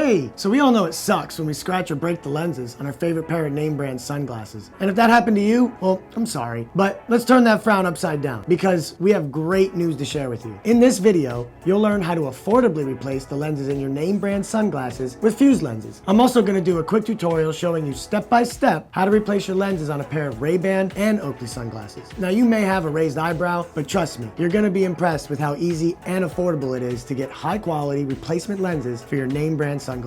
Hey, so we all know it sucks when we scratch or break the lenses on our favorite pair of name brand sunglasses. And if that happened to you, well, I'm sorry. But let's turn that frown upside down because we have great news to share with you. In this video, you'll learn how to affordably replace the lenses in your name brand sunglasses with fused lenses. I'm also going to do a quick tutorial showing you step by step how to replace your lenses on a pair of Ray-Ban and Oakley sunglasses. Now you may have a raised eyebrow, but trust me, you're going to be impressed with how easy and affordable it is to get high quality replacement lenses for your name brand sunglasses.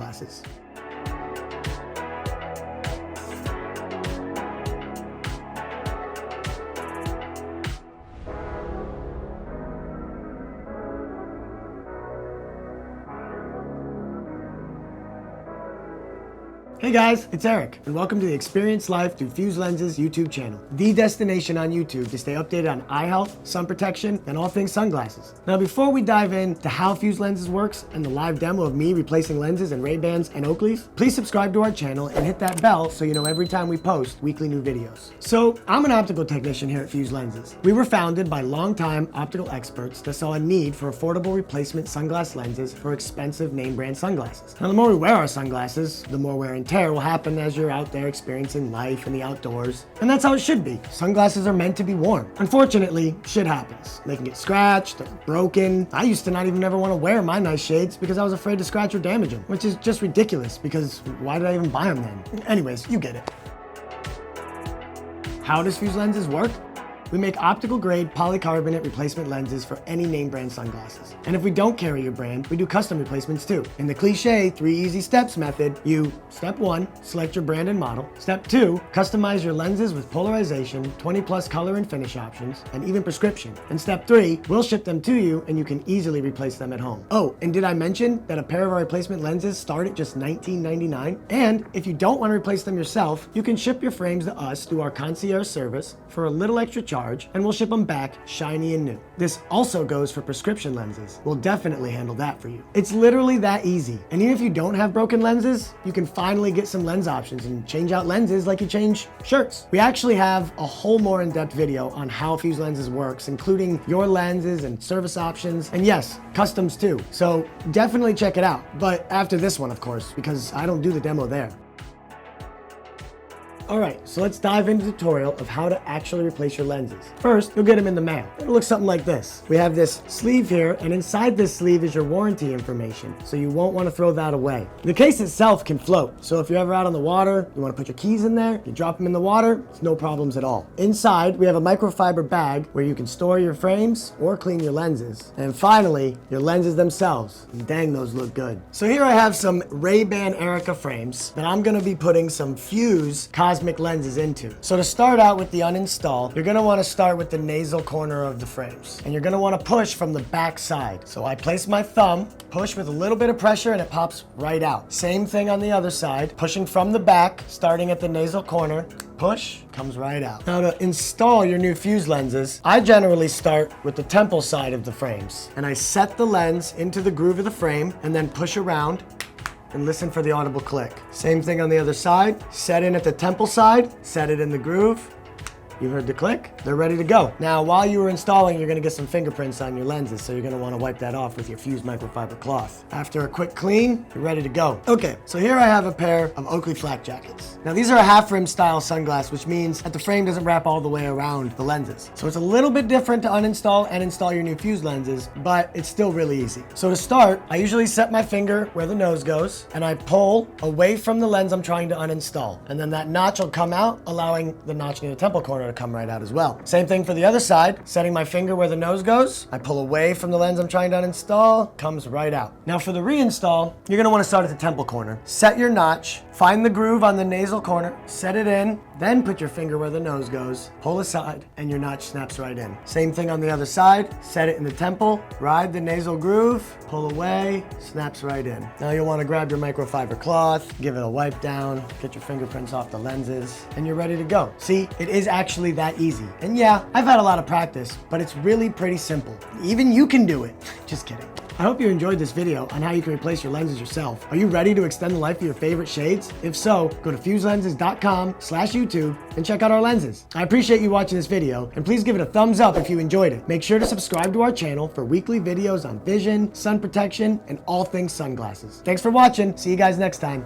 Hey guys, it's Eric, and welcome to the Experience Life Through Fused Lenses YouTube channel, the destination on YouTube to stay updated on eye health, sun protection, and all things sunglasses. Now before we dive into how fused lenses works and the live demo of me replacing lenses in Ray-Bans and Oakleys, please subscribe to our channel and hit that bell so you know every time we post weekly new videos. So I'm an optical technician here at Fused Lenses. We were founded by longtime optical experts that saw a need for affordable replacement sunglass lenses for expensive name brand sunglasses. Now the more we wear our sunglasses, the more wear and tear will happen as you're out there experiencing life in the outdoors. And that's how it should be. Sunglasses are meant to be worn. Unfortunately, shit happens. They can get scratched or broken. I used to not even ever want to wear my nice shades because I was afraid to scratch or damage them, which is just ridiculous because why did I even buy them then? Anyways, you get it. How does fused lenses work? We make optical grade polycarbonate replacement lenses for any name brand sunglasses. And if we don't carry your brand, we do custom replacements too. In the cliche 3 easy steps method, you, step 1, select your brand and model. Step 2, customize your lenses with polarization, 20+ color and finish options, and even prescription. And step 3, we'll ship them to you and you can easily replace them at home. Oh, and did I mention that a pair of our replacement lenses start at just $19.99? And if you don't want to replace them yourself, you can ship your frames to us through our concierge service for a little extra charge, and we'll ship them back shiny and new. This also goes for prescription lenses. We'll definitely handle that for you. It's literally that easy. And even if you don't have broken lenses, you can finally get some lens options and change out lenses like you change shirts. We actually have a whole more in-depth video on how fused lenses works, including your lenses and service options, and yes, customs too. So definitely check it out. But after this one, of course, because I don't do the demo there. Alright, so let's dive into the tutorial of how to actually replace your lenses. First, you'll get them in the mail. It'll look something like this. We have this sleeve here, and inside this sleeve is your warranty information, so you won't want to throw that away. The case itself can float, so if you're ever out on the water, you want to put your keys in there, you drop them in the water, it's no problems at all. Inside, we have a microfiber bag where you can store your frames or clean your lenses. And finally, your lenses themselves. Dang, those look good. So here I have some Ray-Ban Erika frames that I'm going to be putting some fused cosmic lenses into. So to start out with the uninstall, you're going to want to start with the nasal corner of the frames. And you're going to want to push from the back side. So I place my thumb, push with a little bit of pressure, and it pops right out. Same thing on the other side, pushing from the back, starting at the nasal corner, push, comes right out. Now to install your new fused lenses, I generally start with the temple side of the frames. And I set the lens into the groove of the frame and then push around and listen for the audible click. Same thing on the other side. Set in at the temple side, set it in the groove. You heard the click, they're ready to go. Now, while you were installing, you're gonna get some fingerprints on your lenses, so you're gonna wanna wipe that off with your fused microfiber cloth. After a quick clean, you're ready to go. Okay, so here I have a pair of Oakley Flak jackets. Now, these are a half rim style sunglass, which means that the frame doesn't wrap all the way around the lenses. So it's a little bit different to uninstall and install your new fused lenses, but it's still really easy. So to start, I usually set my finger where the nose goes, and I pull away from the lens I'm trying to uninstall. And then that notch will come out, allowing the notch near the temple corner to come right out as well. Same thing for the other side, setting my finger where the nose goes, I pull away from the lens I'm trying to uninstall, comes right out. Now for the reinstall, you're gonna wanna start at the temple corner. Set your notch, find the groove on the nasal corner, set it in, then put your finger where the nose goes, pull aside, and your notch snaps right in. Same thing on the other side, set it in the temple, ride the nasal groove, pull away, snaps right in. Now you'll wanna grab your microfiber cloth, give it a wipe down, get your fingerprints off the lenses, and you're ready to go. See, it is actually that easy. And yeah, I've had a lot of practice, but it's really pretty simple. Even you can do it. Just kidding. I hope you enjoyed this video on how you can replace your lenses yourself. Are you ready to extend the life of your favorite shades? If so, go to fuselenses.com/YouTube and check out our lenses. I appreciate you watching this video, and please give it a thumbs up if you enjoyed it. Make sure to subscribe to our channel for weekly videos on vision, sun protection, and all things sunglasses. Thanks for watching. See you guys next time.